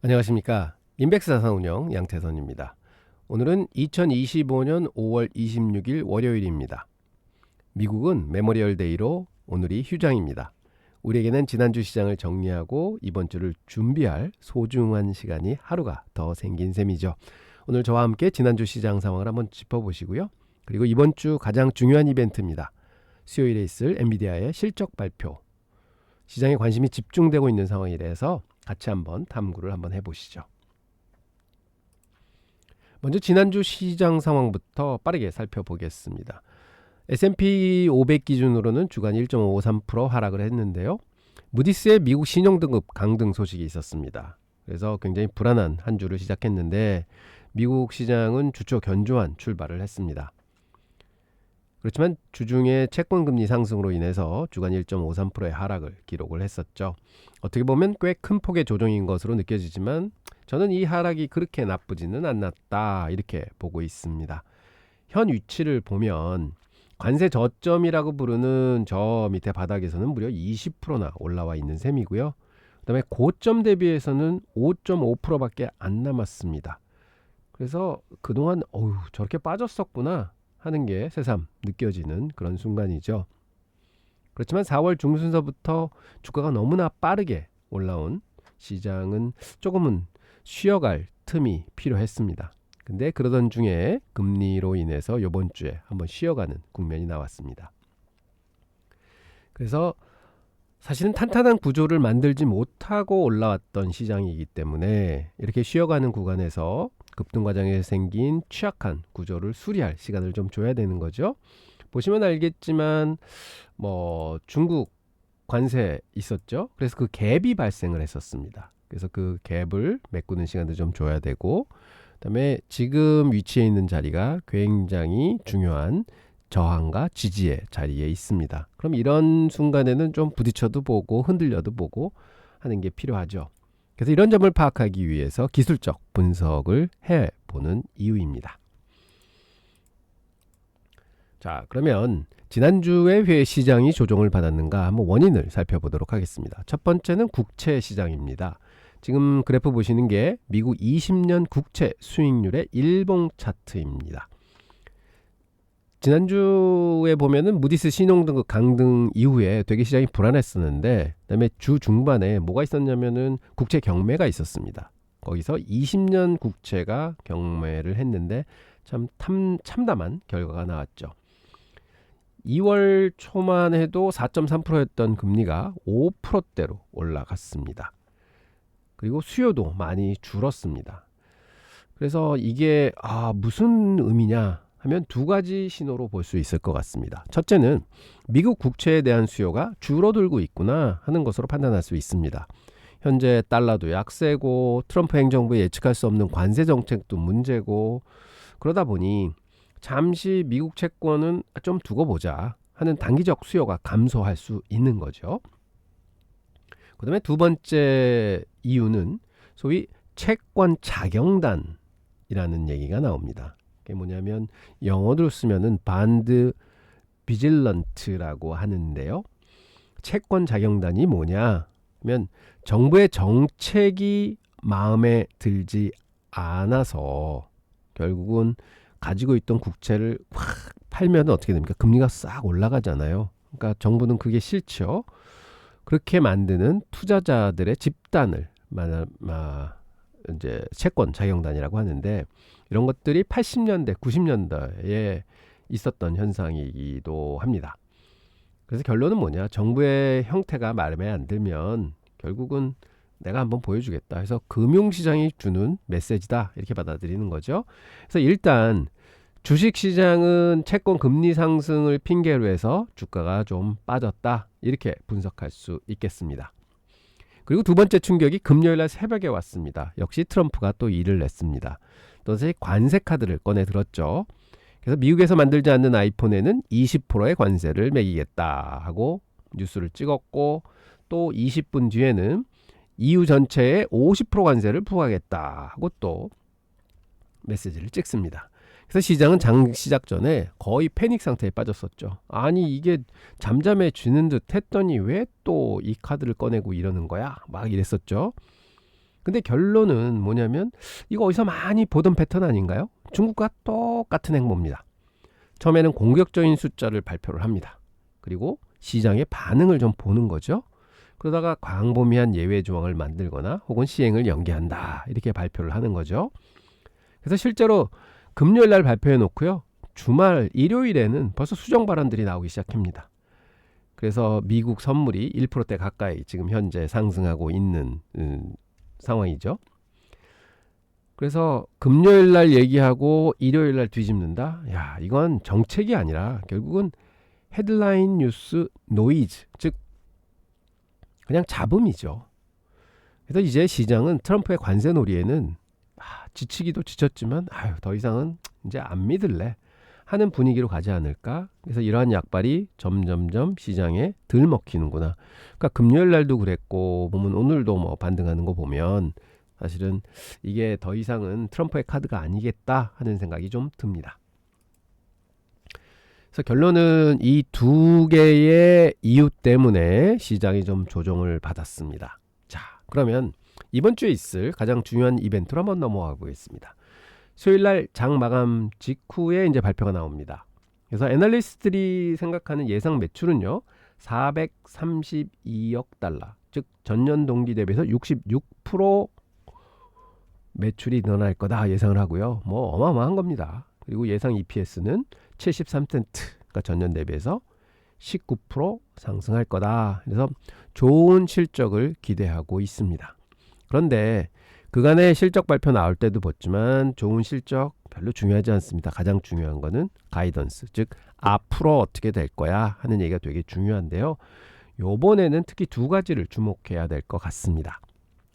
안녕하십니까. 인백스 자산운용 양태선입니다. 오늘은 2025년 5월 26일 월요일입니다. 미국은 메모리얼 데이로 오늘이 휴장입니다. 우리에게는 지난주 시장을 정리하고 이번 주를 준비할 소중한 시간이 하루가 더 생긴 셈이죠. 오늘 저와 함께 지난주 시장 상황을 한번 짚어보시고요. 그리고 이번 주 가장 중요한 이벤트입니다. 수요일에 있을 엔비디아의 실적 발표. 시장에 관심이 집중되고 있는 상황이라서 같이 한번 탐구를 한번 해보시죠. 먼저 지난주 시장 상황부터 빠르게 살펴보겠습니다. S&P 500 기준으로는 주간 1.53% 하락을 했는데요. 무디스의 미국 신용등급 강등 소식이 있었습니다. 그래서 굉장히 불안한 한 주를 시작했는데 미국 시장은 주초 견조한 출발을 했습니다. 그렇지만 주중에 채권금리 상승으로 인해서 주간 1.53%의 하락을 기록을 했었죠. 어떻게 보면 꽤 큰 폭의 조정인 것으로 느껴지지만 저는 이 하락이 그렇게 나쁘지는 않았다 이렇게 보고 있습니다. 현 위치를 보면 관세 저점이라고 부르는 저 밑에 바닥에서는 무려 20%나 올라와 있는 셈이고요. 그 다음에 고점 대비해서는 5.5%밖에 안 남았습니다. 그래서 그동안 저렇게 빠졌었구나 하는 게 새삼 느껴지는 그런 순간이죠. 그렇지만 4월 중순서부터 주가가 너무나 빠르게 올라온 시장은 조금은 쉬어갈 틈이 필요했습니다. 근데 그러던 중에 금리로 인해서 이번 주에 한번 쉬어가는 국면이 나왔습니다. 그래서 사실은 탄탄한 구조를 만들지 못하고 올라왔던 시장이기 때문에 이렇게 쉬어가는 구간에서 급등 과정에 생긴 취약한 구조를 수리할 시간을 좀 줘야 되는 거죠. 보시면 알겠지만 중국 관세 있었죠. 그래서 그 갭이 발생을 했었습니다. 그래서 그 갭을 메꾸는 시간도 좀 줘야 되고, 그다음에 지금 위치해 있는 자리가 굉장히 중요한 저항과 지지의 자리에 있습니다. 그럼 이런 순간에는 좀 부딪혀도 보고 흔들려도 보고 하는 게 필요하죠. 그래서 이런 점을 파악하기 위해서 기술적 분석을 해보는 이유입니다. 자, 그러면 지난주에 왜 시장이 조정을 받았는가 한번 원인을 살펴보도록 하겠습니다. 첫 번째는 국채 시장입니다. 지금 그래프 보시는 게 미국 20년 국채 수익률의 일봉 차트입니다. 지난주에 보면은 무디스 신용등급 강등 이후에 되게 시장이 불안했었는데, 그다음에 주 중반에 뭐가 있었냐면은 국채 경매가 있었습니다. 거기서 20년 국채가 경매를 했는데 참 참담한 결과가 나왔죠. 2월 초만 해도 4.3%였던 금리가 5%대로 올라갔습니다. 그리고 수요도 많이 줄었습니다. 그래서 이게 무슨 의미냐 하면 두 가지 신호로 볼 수 있을 것 같습니다. 첫째는 미국 국채에 대한 수요가 줄어들고 있구나 하는 것으로 판단할 수 있습니다. 현재 달러도 약세고 트럼프 행정부의 예측할 수 없는 관세 정책도 문제고, 그러다 보니 잠시 미국 채권은 좀 두고 보자 하는 단기적 수요가 감소할 수 있는 거죠. 그 다음에 두 번째 이유는 소위 채권 자경단이라는 얘기가 나옵니다. 그게 뭐냐면 영어로 쓰면은 반드 비질런트라고 하는데요. 채권 자경단이 뭐냐 하면 정부의 정책이 마음에 들지 않아서 결국은 가지고 있던 국채를 확 팔면 어떻게 됩니까? 금리가 싹 올라가잖아요. 그러니까 정부는 그게 싫죠. 그렇게 만드는 투자자들의 집단을 이제 채권 자경단이라고 하는데, 이런 것들이 80년대, 90년대에 있었던 현상이기도 합니다. 그래서 결론은 뭐냐? 정부의 형태가 마음에 안 들면 결국은 내가 한번 보여주겠다 해서 금융시장이 주는 메시지다 이렇게 받아들이는 거죠. 그래서 일단 주식시장은 채권 금리 상승을 핑계로 해서 주가가 좀 빠졌다 이렇게 분석할 수 있겠습니다. 그리고 두 번째 충격이 금요일날 새벽에 왔습니다. 역시 트럼프가 또 일을 냈습니다. 또다시 관세 카드를 꺼내 들었죠. 그래서 미국에서 만들지 않는 아이폰에는 20%의 관세를 매기겠다 하고 뉴스를 찍었고, 또 20분 뒤에는 EU 전체에 50% 관세를 부과하겠다 하고 또 메시지를 찍습니다. 그래서 시장은 장 시작 전에 거의 패닉 상태에 빠졌었죠. 아니 이게 잠잠해지는 듯 했더니 왜 또 이 카드를 꺼내고 이러는 거야? 막 이랬었죠. 근데 결론은 뭐냐면 이거 어디서 많이 보던 패턴 아닌가요? 중국과 똑같은 행보입니다. 처음에는 공격적인 숫자를 발표를 합니다. 그리고 시장의 반응을 좀 보는 거죠. 그러다가 광범위한 예외 조항을 만들거나 혹은 시행을 연기한다. 이렇게 발표를 하는 거죠. 그래서 실제로 금요일 날 발표해 놓고요. 주말 일요일에는 벌써 수정 발언들이 나오기 시작합니다. 그래서 미국 선물이 1%대 가까이 지금 현재 상승하고 있는 상황이죠. 그래서 금요일 날 얘기하고 일요일 날 뒤집는다. 야, 이건 정책이 아니라 결국은 헤드라인 뉴스 노이즈, 즉 그냥 잡음이죠. 그래서 이제 시장은 트럼프의 관세 놀이에는 지치기도 지쳤지만 더 이상은 이제 안 믿을래 하는 분위기로 가지 않을까. 그래서 이러한 약발이 점점점 시장에 덜 먹히는구나. 그러니까 금요일 날도 그랬고 보면 오늘도 뭐 반등하는 거 보면 사실은 이게 더 이상은 트럼프의 카드가 아니겠다 하는 생각이 좀 듭니다. 그래서 결론은 이 두 개의 이유 때문에 시장이 좀 조정을 받았습니다. 자, 그러면 이번 주에 있을 가장 중요한 이벤트로 한번 넘어가 보겠습니다. 수요일날 장 마감 직후에 이제 발표가 나옵니다. 그래서 애널리스트들이 생각하는 예상 매출은요, 432억 달러, 즉 전년 동기 대비해서 66% 매출이 늘어날 거다 예상을 하고요. 뭐 어마어마한 겁니다. 그리고 예상 EPS는 73센트, 그러니까 전년 대비해서 19% 상승할 거다. 그래서 좋은 실적을 기대하고 있습니다. 그런데 그간의 실적 발표 나올 때도 봤지만 좋은 실적 별로 중요하지 않습니다. 가장 중요한 거는 가이던스, 즉 앞으로 어떻게 될 거야 하는 얘기가 되게 중요한데요. 요번에는 특히 두 가지를 주목해야 될 것 같습니다.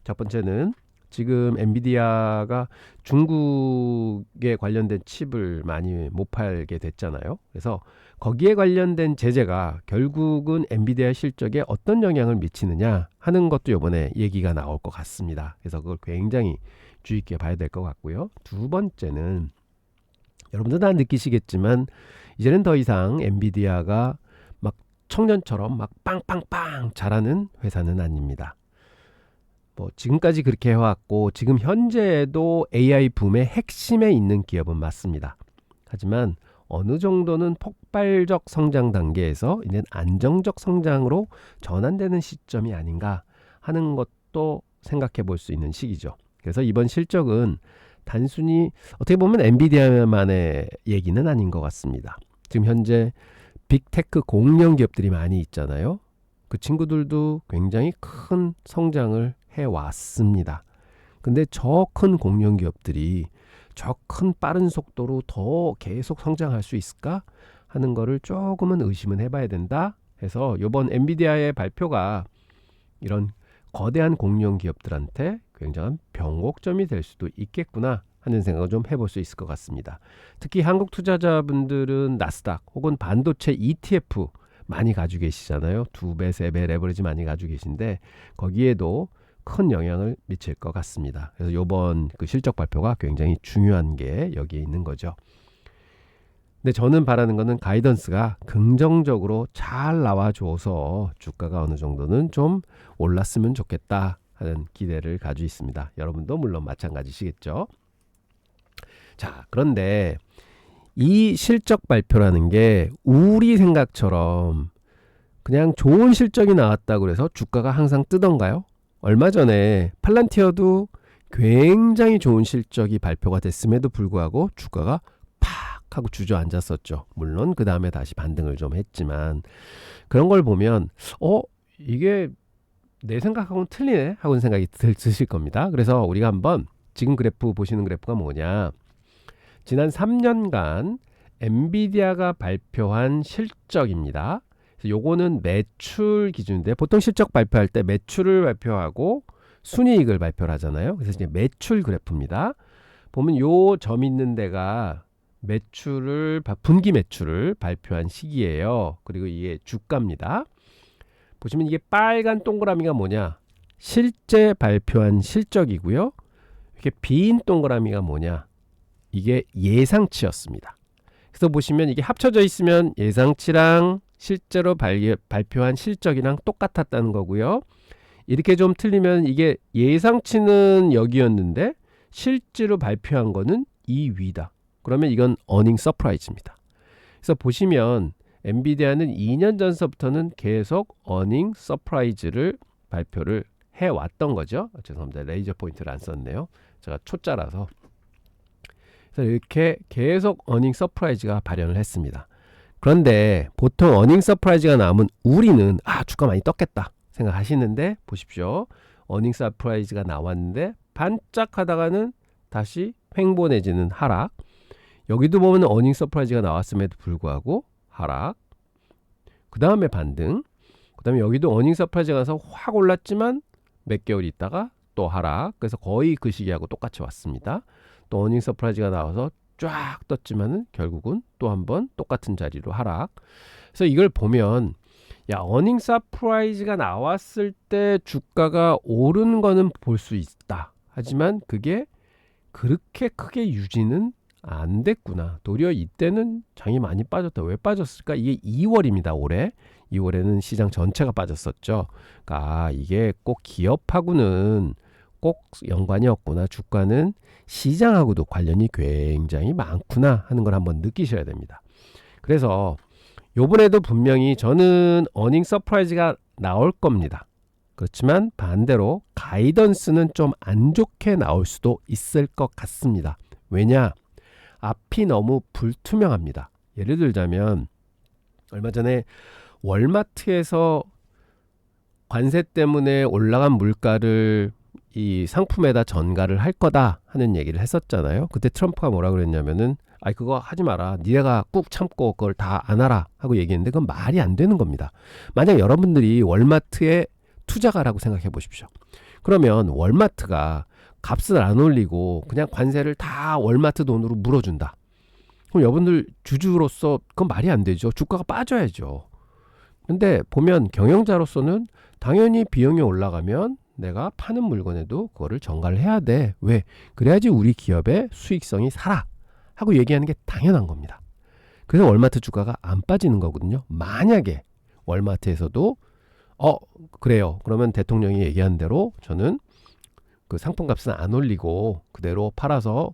첫 번째는 지금 엔비디아가 중국에 관련된 칩을 많이 못 팔게 됐잖아요. 그래서 거기에 관련된 제재가 결국은 엔비디아 실적에 어떤 영향을 미치느냐 하는 것도 이번에 얘기가 나올 것 같습니다. 그래서 그걸 굉장히 주의 있게 봐야 될 것 같고요. 두 번째는 여러분들 다 느끼시겠지만 이제는 더 이상 엔비디아가 막 청년처럼 막 빵빵빵 잘하는 회사는 아닙니다. 뭐 지금까지 그렇게 해왔고 지금 현재에도 AI 붐의 핵심에 있는 기업은 맞습니다. 하지만 어느 정도는 폭발적 성장 단계에서 이제 안정적 성장으로 전환되는 시점이 아닌가 하는 것도 생각해 볼 수 있는 시기죠. 그래서 이번 실적은 단순히 어떻게 보면 엔비디아만의 얘기는 아닌 것 같습니다. 지금 현재 빅테크 공룡 기업들이 많이 있잖아요. 그 친구들도 굉장히 큰 성장을 해왔습니다. 근데 저 큰 공룡 기업들이 저 큰 빠른 속도로 더 계속 성장할 수 있을까 하는 거를 조금은 의심은 해봐야 된다 해서 이번 엔비디아의 발표가 이런 거대한 공룡 기업들한테 굉장한 병목점이 될 수도 있겠구나 하는 생각을 좀 해볼 수 있을 것 같습니다. 특히 한국 투자자분들은 나스닥 혹은 반도체 ETF 많이 가지고 계시잖아요. 2배, 3배 레버리지 많이 가지고 계신데 거기에도 큰 영향을 미칠 것 같습니다. 그래서 이번 그 실적 발표가 굉장히 중요한 게 여기에 있는 거죠. 근데 저는 바라는 거는 가이던스가 긍정적으로 잘 나와줘서 주가가 어느 정도는 좀 올랐으면 좋겠다 하는 기대를 가지고 있습니다. 여러분도 물론 마찬가지시겠죠. 자, 그런데 이 실적 발표라는 게 우리 생각처럼 그냥 좋은 실적이 나왔다고 해서 주가가 항상 뜨던가요? 얼마 전에 팔란티어도 굉장히 좋은 실적이 발표가 됐음에도 불구하고 주가가 팍 하고 주저앉았었죠. 물론 그 다음에 다시 반등을 좀 했지만 그런 걸 보면 이게 내 생각하고는 틀리네 하고는 생각이 드실 겁니다. 그래서 우리가 한번 지금 그래프 보시는 그래프가 뭐냐, 지난 3년간 엔비디아가 발표한 실적입니다. 요거는 매출 기준인데 보통 실적 발표할 때 매출을 발표하고 순이익을 발표를 하잖아요. 그래서 이제 매출 그래프입니다. 보면 요 점 있는 데가 매출을 분기 매출을 발표한 시기예요. 그리고 이게 주가입니다. 보시면 이게 빨간 동그라미가 뭐냐, 실제 발표한 실적이고요. 이렇게 빈 동그라미가 뭐냐, 이게 예상치였습니다. 그래서 보시면 이게 합쳐져 있으면 예상치랑 실제로 발표한 실적이랑 똑같았다는 거고요. 이렇게 좀 틀리면 이게 예상치는 여기였는데 실제로 발표한 거는 이 위다. 그러면 이건 어닝 서프라이즈입니다. 그래서 보시면 엔비디아는 2년 전서부터는 계속 어닝 서프라이즈를 발표를 해왔던 거죠. 죄송합니다. 레이저 포인트를 안 썼네요. 제가 초짜라서. 그래서 이렇게 계속 어닝 서프라이즈가 발현을 했습니다. 그런데 보통 어닝 서프라이즈가 나오면 우리는 주가 많이 떴겠다 생각하시는데 보십시오. 어닝 서프라이즈가 나왔는데 반짝하다가는 다시 횡보 내지는 하락. 여기도 보면 어닝 서프라이즈가 나왔음에도 불구하고 하락. 그 다음에 반등. 그 다음에 여기도 어닝 서프라이즈가 나서 확 올랐지만 몇 개월 있다가 또 하락. 그래서 거의 그 시기하고 똑같이 왔습니다. 또 어닝 서프라이즈가 나와서 쫙 떴지만은 결국은 또 한번 똑같은 자리로 하락. 그래서 이걸 보면 어닝 서프라이즈가 나왔을 때 주가가 오른 거는 볼 수 있다. 하지만 그게 그렇게 크게 유지는 안 됐구나. 도리어 이때는 장이 많이 빠졌다. 왜 빠졌을까? 이게 2월입니다. 올해. 2월에는 시장 전체가 빠졌었죠. 그러니까 이게 꼭 기업하고는 꼭 연관이 없구나. 주가는 시장하고도 관련이 굉장히 많구나 하는 걸 한번 느끼셔야 됩니다. 그래서 요번에도 분명히 저는 어닝 서프라이즈가 나올 겁니다. 그렇지만 반대로 가이던스는 좀 안 좋게 나올 수도 있을 것 같습니다. 왜냐? 앞이 너무 불투명합니다. 예를 들자면 얼마 전에 월마트에서 관세 때문에 올라간 물가를 이 상품에다 전가를 할 거다 하는 얘기를 했었잖아요. 그때 트럼프가 뭐라 그랬냐면은 그거 하지 마라. 니네가 꾹 참고 그걸 다 안 하라 하고 얘기했는데 그건 말이 안 되는 겁니다. 만약 여러분들이 월마트에 투자가라고 생각해 보십시오. 그러면 월마트가 값을 안 올리고 그냥 관세를 다 월마트 돈으로 물어준다. 그럼 여러분들 주주로서 그건 말이 안 되죠. 주가가 빠져야죠. 근데 보면 경영자로서는 당연히 비용이 올라가면 내가 파는 물건에도 그거를 전가를 해야 돼. 왜? 그래야지 우리 기업의 수익성이 살아 하고 얘기하는 게 당연한 겁니다. 그래서 월마트 주가가 안 빠지는 거거든요. 만약에 월마트에서도 그래요. 그러면 대통령이 얘기한 대로 저는 그 상품값은 안 올리고 그대로 팔아서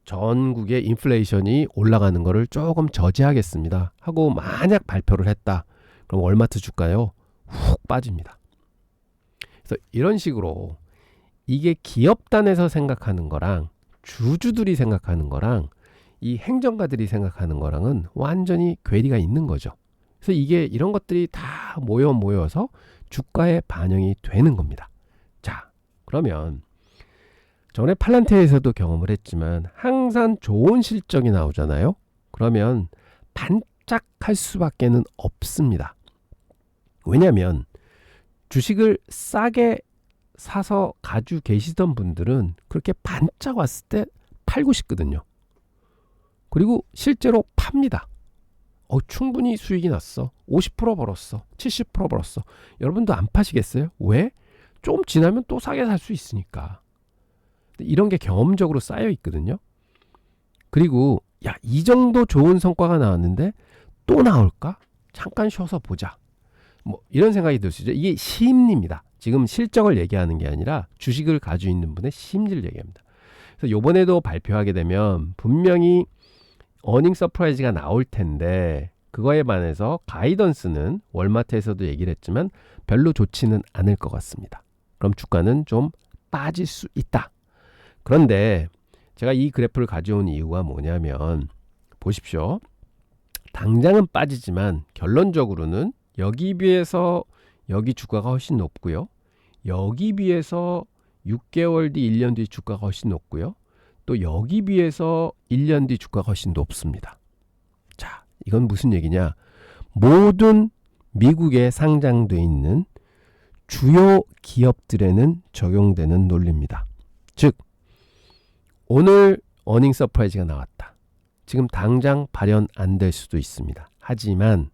전국의 인플레이션이 올라가는 거를 조금 저지하겠습니다 하고 만약 발표를 했다. 그럼 월마트 주가요 훅 빠집니다. 그래서 이런 식으로 이게 기업단에서 생각하는 거랑 주주들이 생각하는 거랑 이 행정가들이 생각하는 거랑은 완전히 괴리가 있는 거죠. 그래서 이게 이런 것들이 다 모여서 주가에 반영이 되는 겁니다. 자, 그러면 전에 팔란테에서도 경험을 했지만 항상 좋은 실적이 나오잖아요. 그러면 반짝할 수밖에는 없습니다. 왜냐하면 주식을 싸게 사서 가지고 계시던 분들은 그렇게 반짝 왔을 때 팔고 싶거든요. 그리고 실제로 팝니다. 충분히 수익이 났어. 50% 벌었어. 70% 벌었어. 여러분도 안 파시겠어요? 왜? 좀 지나면 또 싸게 살 수 있으니까. 이런 게 경험적으로 쌓여 있거든요. 그리고 이 정도 좋은 성과가 나왔는데 또 나올까? 잠깐 쉬어서 보자. 이런 생각이 들 수 있죠. 이게 심리입니다. 지금 실적을 얘기하는 게 아니라 주식을 가지고 있는 분의 심리를 얘기합니다. 그래서 이번에도 발표하게 되면 분명히 어닝 서프라이즈가 나올 텐데 그거에 반해서 가이던스는 월마트에서도 얘기를 했지만 별로 좋지는 않을 것 같습니다. 그럼 주가는 좀 빠질 수 있다. 그런데 제가 이 그래프를 가져온 이유가 뭐냐면 보십시오. 당장은 빠지지만 결론적으로는 여기 비해서 여기 주가가 훨씬 높고요. 여기 비해서 6개월 뒤, 1년 뒤 주가가 훨씬 높고요. 또 여기 비해서 1년 뒤 주가가 훨씬 높습니다. 자, 이건 무슨 얘기냐? 모든 미국에 상장돼 있는 주요 기업들에는 적용되는 논리입니다. 즉, 오늘 어닝 서프라이즈가 나왔다. 지금 당장 발현 안 될 수도 있습니다. 하지만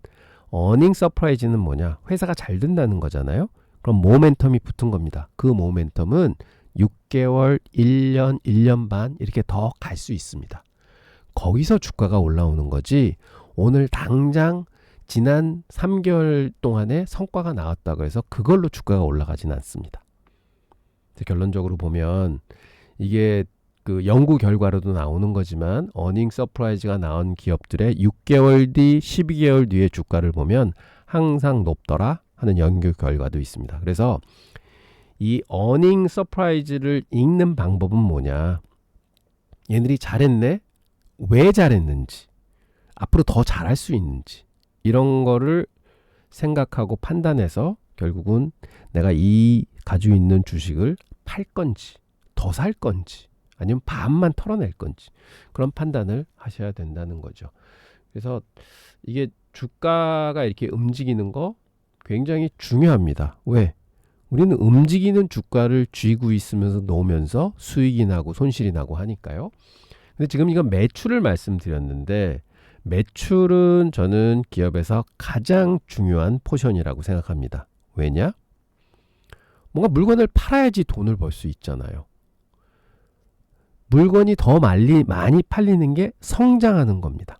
어닝 서프라이즈는 뭐냐? 회사가 잘 된다는 거잖아요. 그럼 모멘텀이 붙은 겁니다. 그 모멘텀은 6개월, 1년, 1년 반 이렇게 더 갈 수 있습니다. 거기서 주가가 올라오는 거지 오늘 당장 지난 3개월 동안에 성과가 나왔다고 해서 그걸로 주가가 올라가진 않습니다. 결론적으로 보면 이게 그 연구 결과로도 나오는 거지만 어닝 서프라이즈가 나온 기업들의 6개월 뒤, 12개월 뒤의 주가를 보면 항상 높더라 하는 연구 결과도 있습니다. 그래서 이 어닝 서프라이즈를 읽는 방법은 뭐냐? 얘들이 잘했네? 왜 잘했는지, 앞으로 더 잘할 수 있는지 이런 거를 생각하고 판단해서 결국은 내가 이 가지고 있는 주식을 팔 건지 더 살 건지 아니면 반만 털어낼 건지 그런 판단을 하셔야 된다는 거죠. 그래서 이게 주가가 이렇게 움직이는 거 굉장히 중요합니다. 왜? 우리는 움직이는 주가를 쥐고 있으면서 놓으면서 수익이 나고 손실이 나고 하니까요. 근데 지금 이건 매출을 말씀드렸는데 매출은 저는 기업에서 가장 중요한 포션이라고 생각합니다. 왜냐? 뭔가 물건을 팔아야지 돈을 벌 수 있잖아요. 물건이 더 많이 팔리는 게 성장하는 겁니다.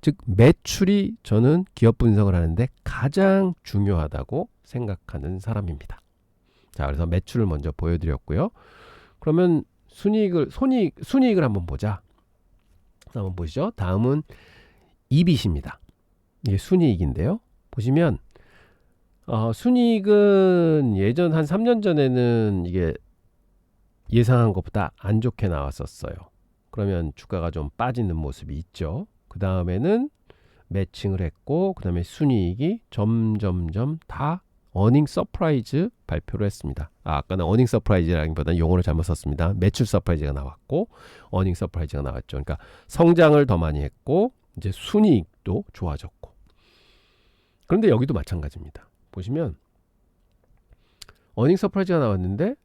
즉 매출이 저는 기업 분석을 하는데 가장 중요하다고 생각하는 사람입니다. 자, 그래서 매출을 먼저 보여드렸고요. 그러면 순이익을 한번 보자. 한번 보시죠. 다음은 EBIT입니다. 이게 순이익인데요. 보시면 순이익은 예전 한 3년 전에는 이게 예상한 것보다 안 좋게 나왔었어요. 그러면 주가가 좀 빠지는 모습이 있죠. 그 다음에는 매칭을 했고 그 다음에 순이익이 점점점 다 어닝 서프라이즈 발표를 했습니다. 아까는 어닝 서프라이즈라기보다는 용어를 잘못 썼습니다. 매출 서프라이즈가 나왔고 어닝 서프라이즈가 나왔죠. 그러니까 성장을 더 많이 했고 이제 순이익도 좋아졌고. 그런데 여기도 마찬가지입니다. 보시면 어닝 서프라이즈가 나왔는데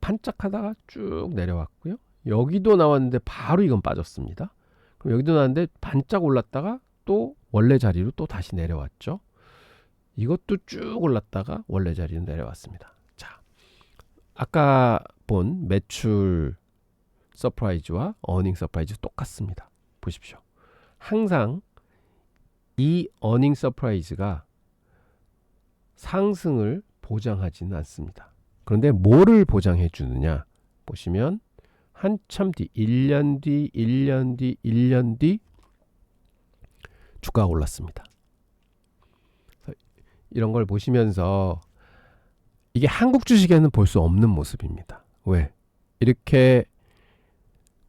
반짝하다가 쭉 내려왔고요. 여기도 나왔는데 바로 이건 빠졌습니다. 그럼 여기도 나왔는데 반짝 올랐다가 또 원래 자리로 또 다시 내려왔죠. 이것도 쭉 올랐다가 원래 자리로 내려왔습니다. 자, 아까 본 매출 서프라이즈와 어닝 서프라이즈 똑같습니다. 보십시오. 항상 이 어닝 서프라이즈가 상승을 보장하지는 않습니다. 그런데 뭐를 보장해 주느냐? 보시면 한참 뒤, 1년 뒤, 1년 뒤, 1년 뒤 주가가 올랐습니다. 이런 걸 보시면서 이게 한국 주식에는 볼 수 없는 모습입니다. 왜? 이렇게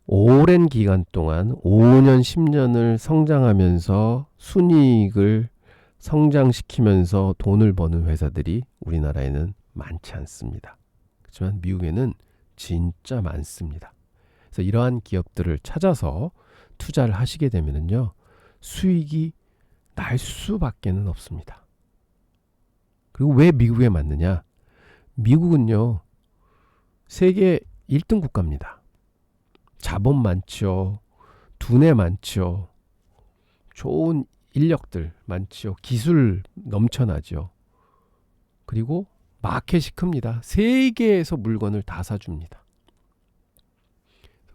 오랜 기간 동안 5년, 10년을 성장하면서 순이익을 성장시키면서 돈을 버는 회사들이 우리나라에는 많지 않습니다. 그렇지만 미국에는 진짜 많습니다. 그래서 이러한 기업들을 찾아서 투자를 하시게 되면요, 수익이 날 수밖에는 없습니다. 그리고 왜 미국에 맞느냐? 미국은요, 세계 1등 국가입니다. 자본 많죠. 두뇌 많죠. 좋은 인력들 많죠. 기술 넘쳐나죠. 그리고 마켓이 큽니다. 세계에서 물건을 다 사줍니다.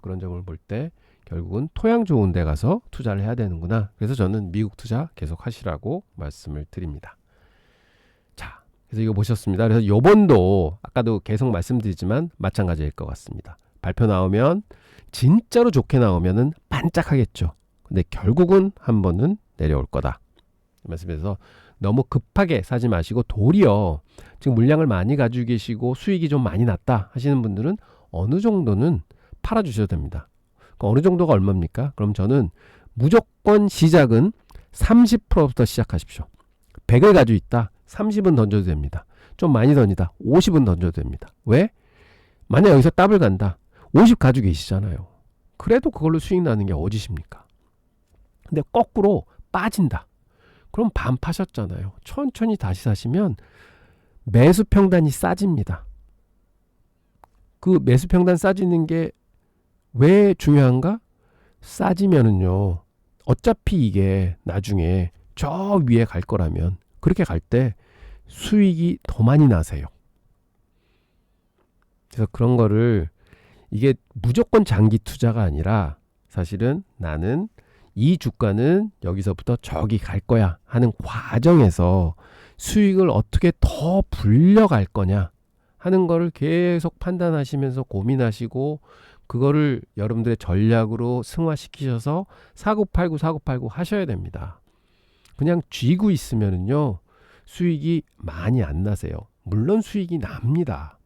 그런 점을 볼 때 결국은 토양 좋은 데 가서 투자를 해야 되는구나. 그래서 저는 미국 투자 계속 하시라고 말씀을 드립니다. 자, 그래서 이거 보셨습니다. 그래서 요번도 아까도 계속 말씀드리지만 마찬가지일 것 같습니다. 발표 나오면 진짜로 좋게 나오면은 반짝하겠죠. 근데 결국은 한 번은 내려올 거다. 말씀해서 너무 급하게 사지 마시고 도리어 지금 물량을 많이 가지고 계시고 수익이 좀 많이 났다 하시는 분들은 어느 정도는 팔아주셔도 됩니다. 어느 정도가 얼마입니까? 그럼 저는 무조건 시작은 30%부터 시작하십시오. 100을 가지고 있다. 30은 던져도 됩니다. 좀 많이 던지다. 50은 던져도 됩니다. 왜? 만약 여기서 더블 간다. 50 가지고 계시잖아요. 그래도 그걸로 수익 나는 게 어디십니까? 근데 거꾸로 빠진다. 그럼 반 파셨잖아요. 천천히 다시 사시면 매수 평단이 싸집니다. 그 매수 평단 싸지는 게 왜 중요한가? 싸지면은요, 어차피 이게 나중에 저 위에 갈 거라면 그렇게 갈 때 수익이 더 많이 나세요. 그래서 그런 거를 이게 무조건 장기 투자가 아니라 사실은 나는 이 주가는 여기서부터 저기 갈 거야 하는 과정에서 수익을 어떻게 더 불려갈 거냐 하는 거를 계속 판단하시면서 고민하시고 그거를 여러분들의 전략으로 승화시키셔서 사고팔고 하셔야 됩니다. 그냥 쥐고 있으면은요 수익이 많이 안 나세요. 물론 수익이 납니다.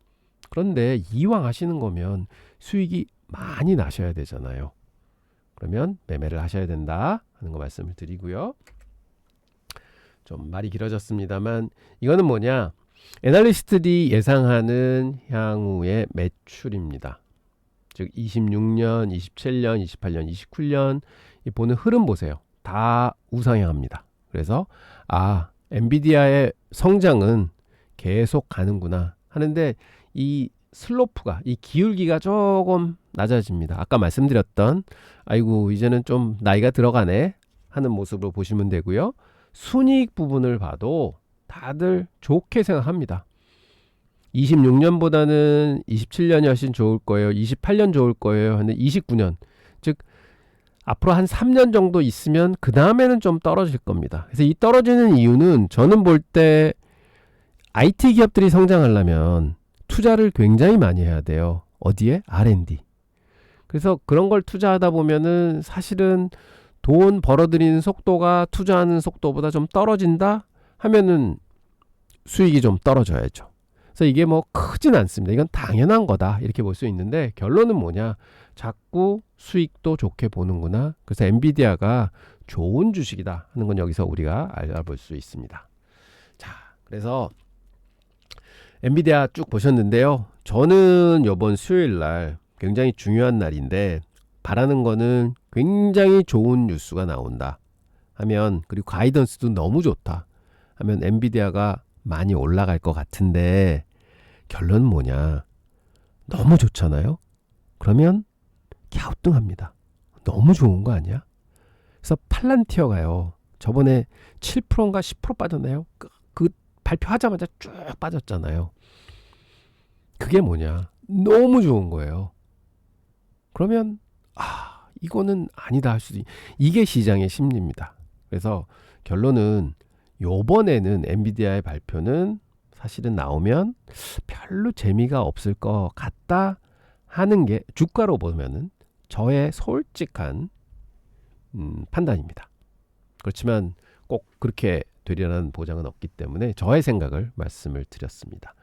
그런데 이왕 하시는 거면 수익이 많이 나셔야 되잖아요. 그러면 매매를 하셔야 된다 하는 거 말씀을 드리고요. 좀 말이 길어졌습니다만 이거는 뭐냐, 애널리스트들이 예상하는 향후의 매출입니다. 즉 26년, 27년, 28년, 29년 이 보는 흐름 보세요. 다 우상향합니다. 그래서 엔비디아의 성장은 계속 가는구나 하는데 이 슬로프가, 이 기울기가 조금 낮아집니다. 아까 말씀드렸던 아이고 이제는 좀 나이가 들어가네 하는 모습으로 보시면 되고요. 순이익 부분을 봐도 다들 좋게 생각합니다. 26년보다는 27년이 훨씬 좋을 거예요. 28년 좋을 거예요. 근데 29년, 즉 앞으로 한 3년 정도 있으면 그 다음에는 좀 떨어질 겁니다. 그래서 이 떨어지는 이유는 저는 볼 때 IT 기업들이 성장하려면 투자를 굉장히 많이 해야 돼요. 어디에? R&D. 그래서 그런 걸 투자하다 보면은 사실은 돈 벌어들이는 속도가 투자하는 속도보다 좀 떨어진다 하면은 수익이 좀 떨어져야죠. 그래서 이게 뭐 크진 않습니다. 이건 당연한 거다 이렇게 볼 수 있는데 결론은 뭐냐, 자꾸 수익도 좋게 보는구나. 그래서 엔비디아가 좋은 주식이다 하는 건 여기서 우리가 알아볼 수 있습니다. 자, 그래서 엔비디아 쭉 보셨는데요. 저는 이번 수요일 날 굉장히 중요한 날인데 바라는 거는 굉장히 좋은 뉴스가 나온다 하면, 그리고 가이던스도 너무 좋다 하면 엔비디아가 많이 올라갈 것 같은데 결론은 뭐냐, 너무 좋잖아요. 그러면 갸우뚱합니다. 너무 좋은 거 아니야? 그래서 팔란티어가요 저번에 7%인가 10% 빠졌나요? 그 발표하자마자 쭉 빠졌잖아요. 그게 뭐냐, 너무 좋은 거예요. 그러면 이거는 아니다 할 수도 이게 시장의 심리입니다. 그래서 결론은 요번에는 엔비디아의 발표는 사실은 나오면 별로 재미가 없을 것 같다 하는 게 주가로 보면은 저의 솔직한 판단입니다. 그렇지만 꼭 그렇게 되리라는 보장은 없기 때문에 저의 생각을 말씀을 드렸습니다.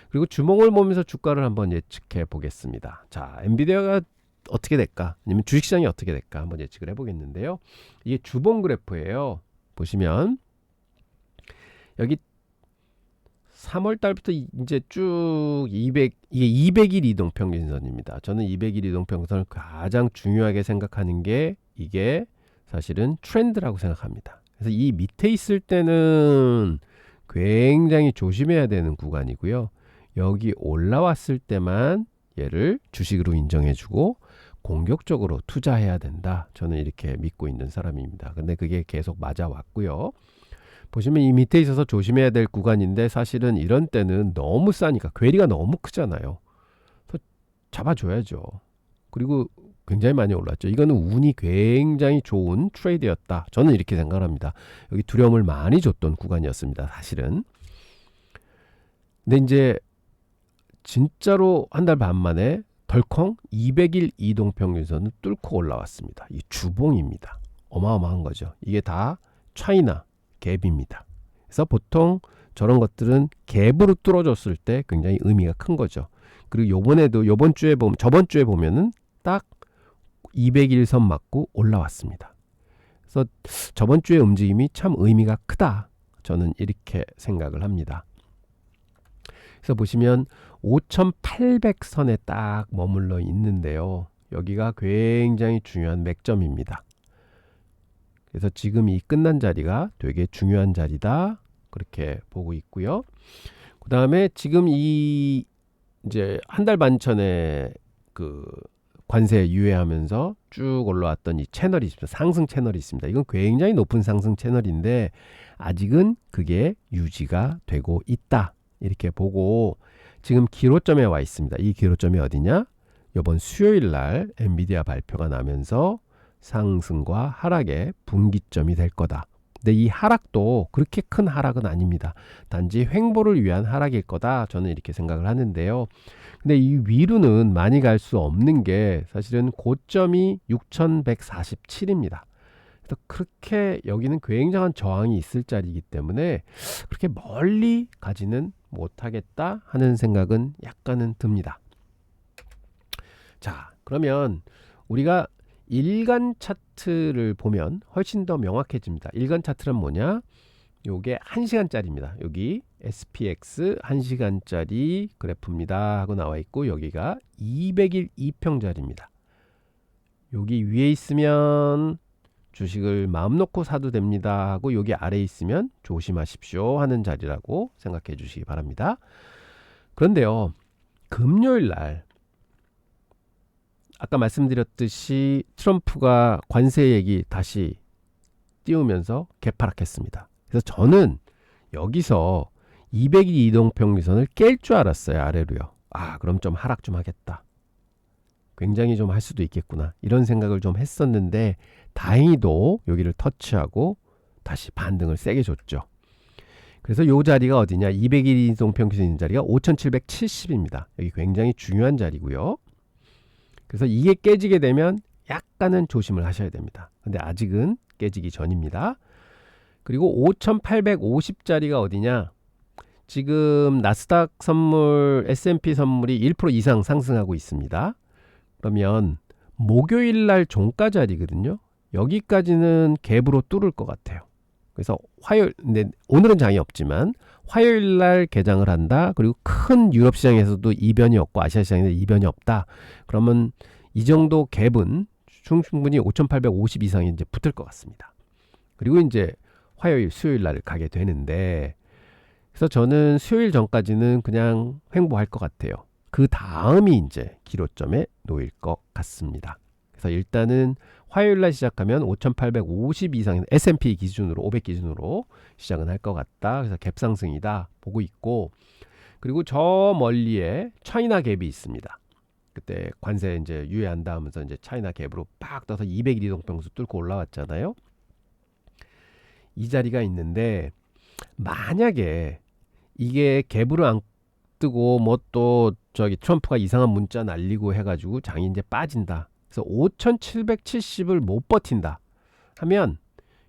그리고 주봉을 보면서 주가를 한번 예측해 보겠습니다. 자, 엔비디아가 어떻게 될까? 아니면 주식시장이 어떻게 될까? 한번 예측을 해보겠는데요. 이게 주봉 그래프예요. 보시면 여기 3월 달부터 이제 쭉 이게 200일 이동평균선입니다. 저는 200일 이동평균선을 가장 중요하게 생각하는 게 이게 사실은 트렌드라고 생각합니다. 그래서 이 밑에 있을 때는 굉장히 조심해야 되는 구간이고요. 여기 올라왔을 때만 얘를 주식으로 인정해주고 공격적으로 투자해야 된다. 저는 이렇게 믿고 있는 사람입니다. 근데 그게 계속 맞아왔고요. 보시면 이 밑에 있어서 조심해야 될 구간인데 사실은 이런 때는 너무 싸니까 괴리가 너무 크잖아요. 그래서 잡아줘야죠. 그리고 굉장히 많이 올랐죠. 이거는 운이 굉장히 좋은 트레이드였다. 저는 이렇게 생각합니다. 여기 두려움을 많이 줬던 구간이었습니다. 사실은. 근데 이제 진짜로 한 달 반 만에 덜컹 200일 이동평균선을 뚫고 올라왔습니다. 이 주봉입니다. 어마어마한 거죠. 이게 다 차이나 갭입니다. 그래서 보통 저런 것들은 갭으로 뚫어줬을 때 굉장히 의미가 큰 거죠. 그리고 저번 주에 보면은 딱 200일선 맞고 올라왔습니다. 그래서 저번 주의 움직임이 참 의미가 크다. 저는 이렇게 생각을 합니다. 그래서 보시면 5,800선에 딱 머물러 있는데요. 여기가 굉장히 중요한 맥점입니다. 그래서 지금 이 끝난 자리가 되게 중요한 자리다. 그렇게 보고 있고요. 그 다음에 지금 이 이제 한 달 반 전에 그 관세 유예하면서 쭉 올라왔던 이 채널이 있습니다. 상승 채널이 있습니다. 이건 굉장히 높은 상승 채널인데 아직은 그게 유지가 되고 있다. 이렇게 보고 지금 기로점에 와 있습니다. 이 기로점이 어디냐? 이번 수요일 날 엔비디아 발표가 나면서 상승과 하락의 분기점이 될 거다. 근데 이 하락도 그렇게 큰 하락은 아닙니다. 단지 횡보를 위한 하락일 거다. 저는 이렇게 생각을 하는데요. 근데 이 위로는 많이 갈 수 없는 게 사실은 고점이 6147입니다. 그래서 그렇게 여기는 굉장한 저항이 있을 자리이기 때문에 그렇게 멀리 가지는 못하겠다 하는 생각은 약간은 듭니다. 자, 그러면 우리가 일간 차트를 보면 훨씬 더 명확해집니다. 일간 차트는 뭐냐? 요게 1시간짜리입니다. 여기 SPX 1시간짜리 그래프입니다 하고 나와 있고, 여기가 200일 2평짜리입니다. 여기 위에 있으면 주식을 마음 놓고 사도 됩니다 하고, 여기 아래에 있으면 조심하십시오 하는 자리라고 생각해 주시기 바랍니다. 그런데요, 금요일 날 아까 말씀드렸듯이 트럼프가 관세 얘기 다시 띄우면서 개파락했습니다. 그래서 저는 여기서 200일 이동평균선을 깰 줄 알았어요. 아래로요. 그럼 좀 하락 좀 하겠다. 굉장히 좀 할 수도 있겠구나. 이런 생각을 좀 했었는데 다행히도 여기를 터치하고 다시 반등을 세게 줬죠. 그래서 요 자리가 어디냐? 200일 이동평균선 있는 자리가 5770입니다. 여기 굉장히 중요한 자리고요. 그래서 이게 깨지게 되면 약간은 조심을 하셔야 됩니다. 근데 아직은 깨지기 전입니다. 그리고 5850짜리가 어디냐? 지금 나스닥 선물, S&P 선물이 1% 이상 상승하고 있습니다. 그러면 목요일 날 종가 자리거든요. 여기까지는 갭으로 뚫을 것 같아요. 그래서 화요일, 근데 오늘은 장이 없지만 화요일 날 개장을 한다. 그리고 큰 유럽 시장에서도 이변이 없고 아시아 시장에서 이변이 없다. 그러면 이 정도 갭은 충분히 5850 이상이 이제 붙을 것 같습니다. 그리고 이제 화요일, 수요일 날 가게 되는데, 그래서 저는 수요일 전까지는 그냥 횡보할 것 같아요. 그 다음이 이제 기로점에 놓일 것 같습니다. 그래서 일단은 화요일 날 시작하면 5850 이상 S&P 기준으로 500 기준으로 시작은 할 것 같다. 그래서 갭 상승이다 보고 있고, 그리고 저 멀리에 차이나 갭이 있습니다. 그때 관세 이제 유예한다 하면서 이제 차이나 갭으로 팍 떠서 200일 이동평균선 뚫고 올라왔잖아요. 이 자리가 있는데 만약에 이게 갭으로 안 뜨고 뭐 또 저기 트럼프가 이상한 문자 날리고 해가지고 장이 이제 빠진다. 그래서 5770을 못 버틴다 하면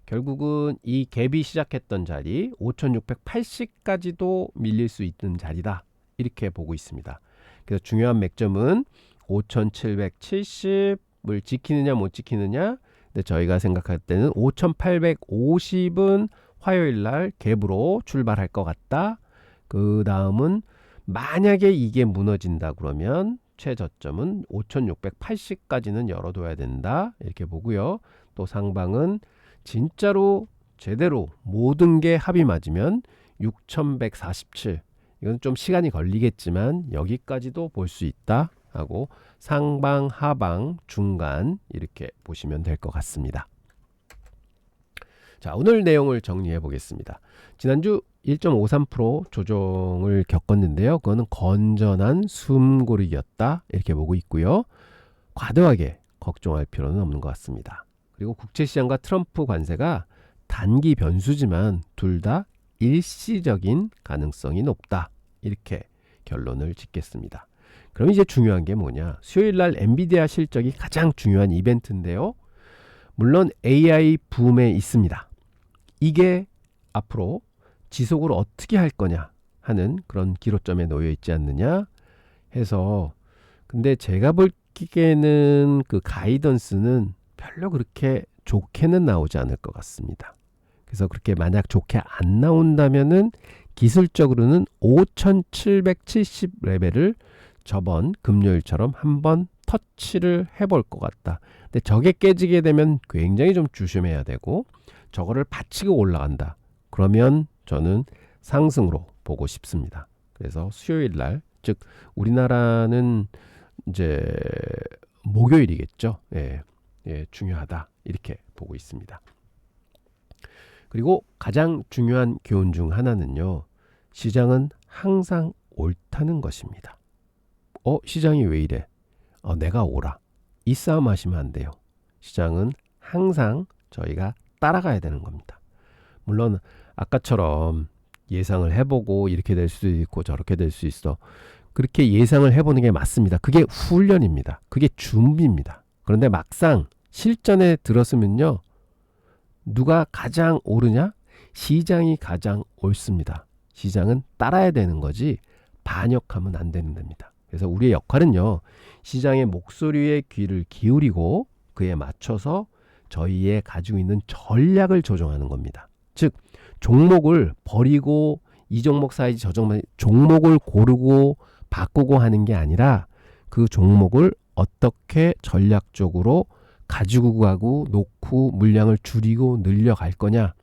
결국은 이 갭이 시작했던 자리 5680까지도 밀릴 수 있는 자리다. 이렇게 보고 있습니다. 그래서 중요한 맥점은 5770을 지키느냐 못 지키느냐. 근데 저희가 생각할 때는 5850은 화요일 날 갭으로 출발할 것 같다. 그 다음은 만약에 이게 무너진다 그러면 최저점은 5680까지는 열어둬야 된다. 이렇게 보고요. 또 상방은 진짜로 제대로 모든 게 합이 맞으면 6147. 이건 좀 시간이 걸리겠지만 여기까지도 볼 수 있다 하고, 상방, 하방, 중간 이렇게 보시면 될 것 같습니다. 자, 오늘 내용을 정리해 보겠습니다. 지난주 1.53% 조정을 겪었는데요. 그거는 건전한 숨고르기였다. 이렇게 보고 있고요. 과도하게 걱정할 필요는 없는 것 같습니다. 그리고 국제시장과 트럼프 관세가 단기 변수지만 둘 다 일시적인 가능성이 높다. 이렇게 결론을 짓겠습니다. 그럼 이제 중요한 게 뭐냐? 수요일 날 엔비디아 실적이 가장 중요한 이벤트인데요. 물론 AI 붐에 있습니다. 이게 앞으로 지속을 어떻게 할 거냐 하는 그런 기로점에 놓여 있지 않느냐 해서, 근데 제가 보기에는 그 가이던스는 별로 그렇게 좋게는 나오지 않을 것 같습니다. 그래서 그렇게 만약 좋게 안 나온다면은 기술적으로는 5770 레벨을 저번 금요일처럼 한번 터치를 해볼 것 같다. 근데 저게 깨지게 되면 굉장히 좀 조심해야 되고, 저거를 받치고 올라간다. 그러면 저는 상승으로 보고 싶습니다. 그래서 수요일 날, 즉 우리나라는 이제 목요일이겠죠. 중요하다. 이렇게 보고 있습니다. 그리고 가장 중요한 교훈 중 하나는요. 시장은 항상 옳다는 것입니다. 시장이 왜 이래? 내가 오라. 이 싸움 하시면 안 돼요. 시장은 항상 저희가 따라가야 되는 겁니다. 물론 아까처럼 예상을 해보고 이렇게 될 수도 있고 저렇게 될 수 있어. 그렇게 예상을 해보는 게 맞습니다. 그게 훈련입니다. 그게 준비입니다. 그런데 막상 실전에 들었으면요. 누가 가장 오르냐? 시장이 가장 옳습니다. 시장은 따라야 되는 거지 반역하면 안 되는 겁니다. 그래서 우리의 역할은요. 시장의 목소리에 귀를 기울이고 그에 맞춰서 저희의 가지고 있는 전략을 조정하는 겁니다. 즉 종목을 버리고 이 종목 사이즈 저 종목을 고르고 바꾸고 하는 게 아니라 그 종목을 어떻게 전략적으로 가지고 가고 놓고 물량을 줄이고 늘려갈 거냐.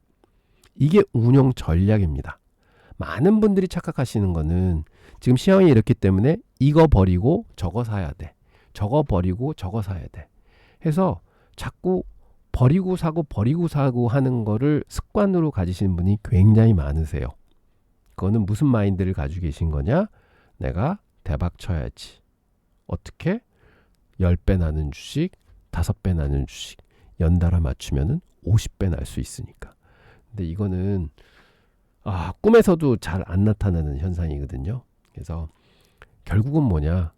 이게 운용 전략입니다. 많은 분들이 착각하시는 거는 지금 시황이 이렇기 때문에 이거 버리고 저거 사야 돼. 저거 버리고 저거 사야 돼. 해서 자꾸 버리고 사고 하는 거를 습관으로 가지시는 분이 굉장히 많으세요. 그거는 무슨 마인드를 가지고 계신 거냐? 내가 대박 쳐야지. 어떻게? 10배 나는 주식, 5배 나는 주식. 연달아 맞추면은 50배 날 수 있으니까. 근데 이거는 꿈에서도 잘 안 나타나는 현상이거든요. 그래서 결국은 뭐냐?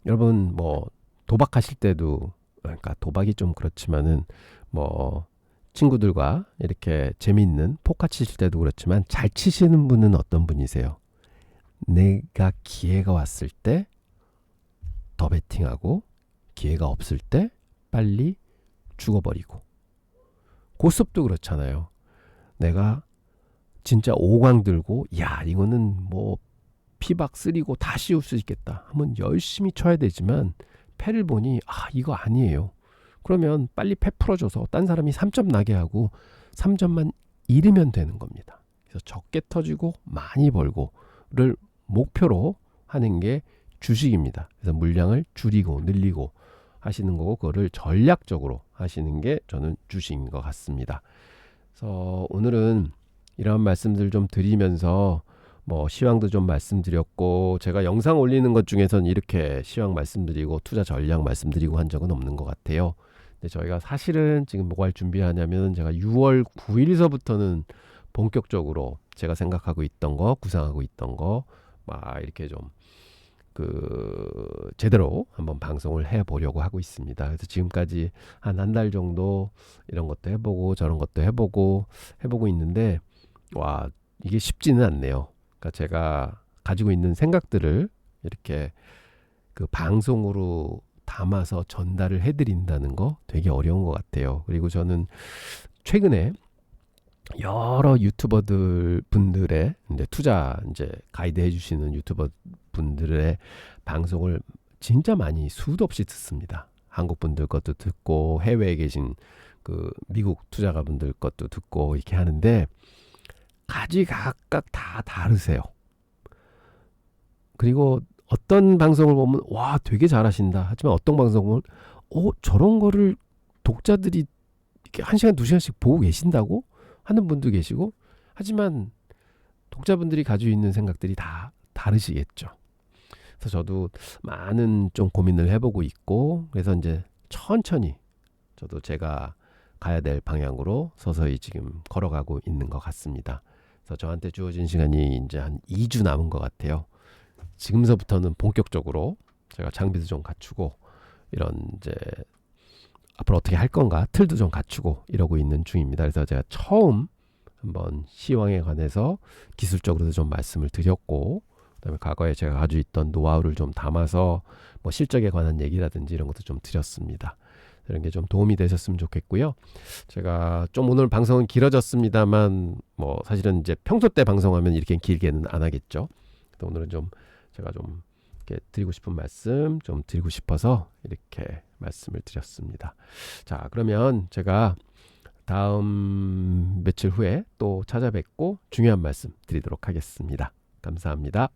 여러분 뭐 도박하실 때도 그러니까 도박이 좀 그렇지만은 뭐 친구들과 이렇게 재미있는 포커 치실 때도 그렇지만 잘 치시는 분은 어떤 분이세요? 내가 기회가 왔을 때 더 베팅하고 기회가 없을 때 빨리 죽어버리고 고스톱도 그렇잖아요. 내가 진짜 5강 들고 야 이거는 뭐 피박 쓰리고 다 씌울 수 있겠다 하면 열심히 쳐야 되지만 패를 보니 이거 아니에요. 그러면 빨리 패 풀어줘서 딴 사람이 3점 나게 하고 3점만 잃으면 되는 겁니다. 그래서 적게 터지고 많이 벌고를 목표로 하는 게 주식입니다. 그래서 물량을 줄이고 늘리고 하시는 거고 그거를 전략적으로 하시는 게 저는 주식인 것 같습니다. 그래서 오늘은 이런 말씀들 좀 드리면서 뭐 시황도 좀 말씀드렸고 제가 영상 올리는 것 중에서는 이렇게 시황 말씀드리고 투자 전략 말씀드리고 한 적은 없는 것 같아요. 근데 저희가 사실은 지금 뭐가 준비하냐면 제가 6월 9일서부터는 본격적으로 제가 생각하고 있던 거 구상하고 있던 거 막 이렇게 좀 제대로 한번 방송을 해보려고 하고 있습니다. 그래서 지금까지 한 달 정도 이런 것도 해보고 저런 것도 해보고 있는데 와 이게 쉽지는 않네요. 그러니까 제가 가지고 있는 생각들을 이렇게 그 방송으로 담아서 전달을 해드린다는 거 되게 어려운 것 같아요. 그리고 저는 최근에 여러 유튜버들 분들의 이제 투자 이제 가이드 해주시는 유튜버 분들의 방송을 진짜 많이 수도 없이 듣습니다. 한국 분들 것도 듣고 해외에 계신 그 미국 투자가 분들 것도 듣고 이렇게 하는데 가지각각 다 다르세요. 그리고 어떤 방송을 보면 와 되게 잘하신다 하지만 어떤 방송을 저런 거를 독자들이 이렇게 1시간 2시간씩 보고 계신다고 하는 분도 계시고 하지만 독자분들이 가지고 있는 생각들이 다 다르시겠죠. 그래서 저도 많은 좀 고민을 해보고 있고 그래서 이제 천천히 저도 제가 가야 될 방향으로 서서히 지금 걸어가고 있는 것 같습니다. 그래서 저한테 주어진 시간이 이제 한 2주 남은 것 같아요. 지금서부터는 본격적으로 제가 장비도 좀 갖추고 이런 이제 앞으로 어떻게 할 건가 틀도 좀 갖추고 이러고 있는 중입니다. 그래서 제가 처음 한번 시황에 관해서 기술적으로도 좀 말씀을 드렸고 그다음에 과거에 제가 가지고 있던 노하우를 좀 담아서 뭐 실적에 관한 얘기라든지 이런 것도 좀 드렸습니다. 이런 게 좀 도움이 되셨으면 좋겠고요. 제가 좀 오늘 방송은 길어졌습니다만 뭐 사실은 이제 평소 때 방송하면 이렇게 길게는 안 하겠죠. 오늘은 좀 제가 좀 이렇게 드리고 싶은 말씀 좀 드리고 싶어서 이렇게 말씀을 드렸습니다. 자, 그러면 제가 다음 며칠 후에 또 찾아뵙고 중요한 말씀 드리도록 하겠습니다. 감사합니다.